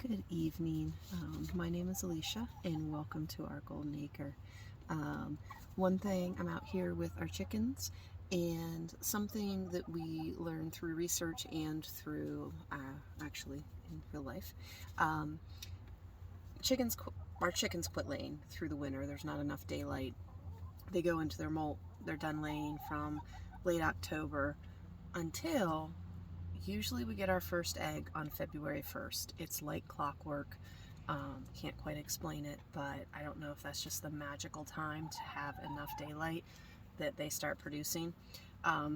Good evening. My name is Alicia and welcome to our Golden Acre. One thing, I'm out here with our chickens, and something that we learned through research and through actually in real life, chickens our chickens quit laying through the winter. There's not enough daylight. They go into their molt. They're done laying from late October until usually we get our first egg on February 1st. It's like clockwork. Can't quite explain it, but I don't know if that's just the magical time to have enough daylight that they start producing.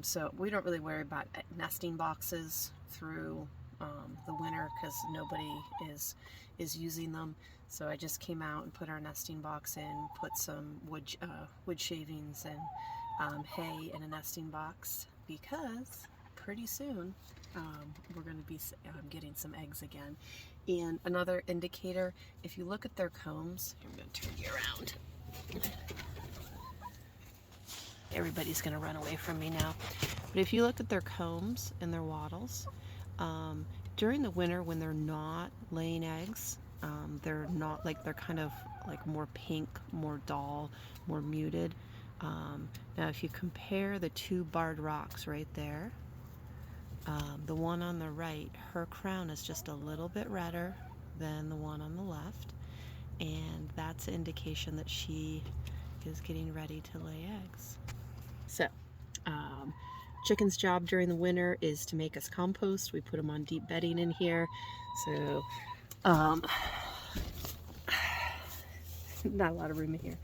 So we don't really worry about nesting boxes through the winter because nobody is using them. So I just came out and put our nesting box in, put some wood shavings and hay in a nesting box, because pretty soon we're going to be getting some eggs again. And another indicator, if you look at their combs, I'm going to turn you around. Everybody's going to run away from me now. But if you look at their combs and their wattles, during the winter when they're not laying eggs, they're not like, they're kind of like more pink, more dull, more muted. Now if you compare the two barred rocks right there, the one on the right, her crown is just a little bit redder than the one on the left, and that's an indication that she is getting ready to lay eggs. So, chicken's job during the winter is to make us compost. We put them on deep bedding in here, so not a lot of room in here.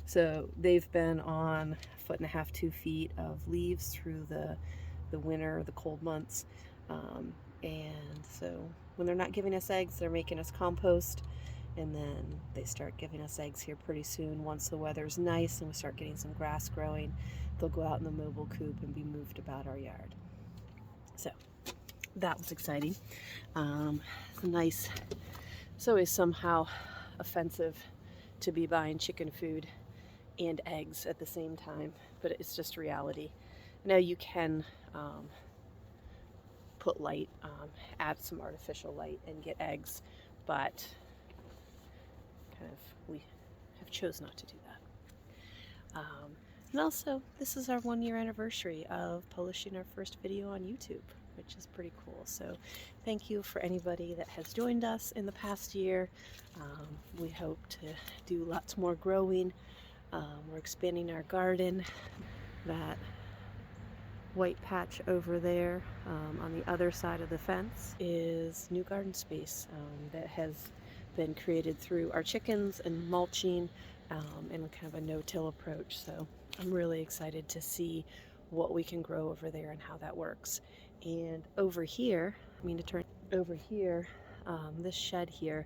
So they've been on 1.5 to 2 feet of leaves through the winter, the cold months, and so when they're not giving us eggs, they're making us compost, and then they start giving us eggs here pretty soon. Once the weather's nice and we start getting some grass growing, they'll go out in the mobile coop and be moved about our yard. So that was exciting. It's nice. It's always somehow offensive to be buying chicken food and eggs at the same time, but it's just reality. Now you can put light, add some artificial light and get eggs, but kind of we have chose not to do that. And also, this is our 1-year anniversary of publishing our first video on YouTube, which is pretty cool. So thank you for anybody that has joined us in the past year. We hope to do lots more growing. We're expanding our garden. That white patch over there on the other side of the fence is new garden space that has been created through our chickens and mulching and kind of a no-till approach. So I'm really excited to see what we can grow over there and how that works. And over here, this shed here,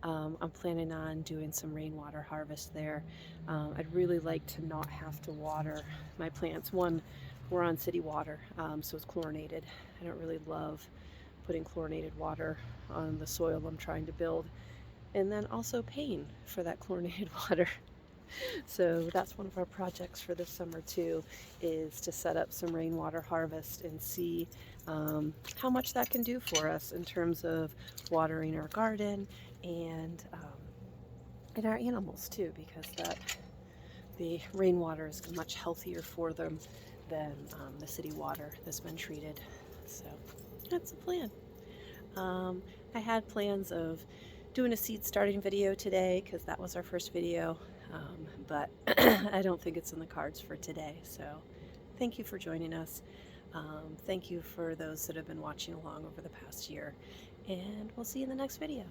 I'm planning on doing some rainwater harvest there. I'd really like to not have to water my plants. One, we're on city water, so it's chlorinated. I don't really love putting chlorinated water on the soil I'm trying to build, and then also paying for that chlorinated water. So that's one of our projects for this summer too, is to set up some rainwater harvest and see how much that can do for us in terms of watering our garden and our animals too, because the rainwater is much healthier for them than the city water that's been treated. So that's the plan. I had plans of doing a seed starting video today because that was our first video, but I don't think it's in the cards for today. So thank you for joining us. Thank you for those that have been watching along over the past year, and we'll see you in the next video.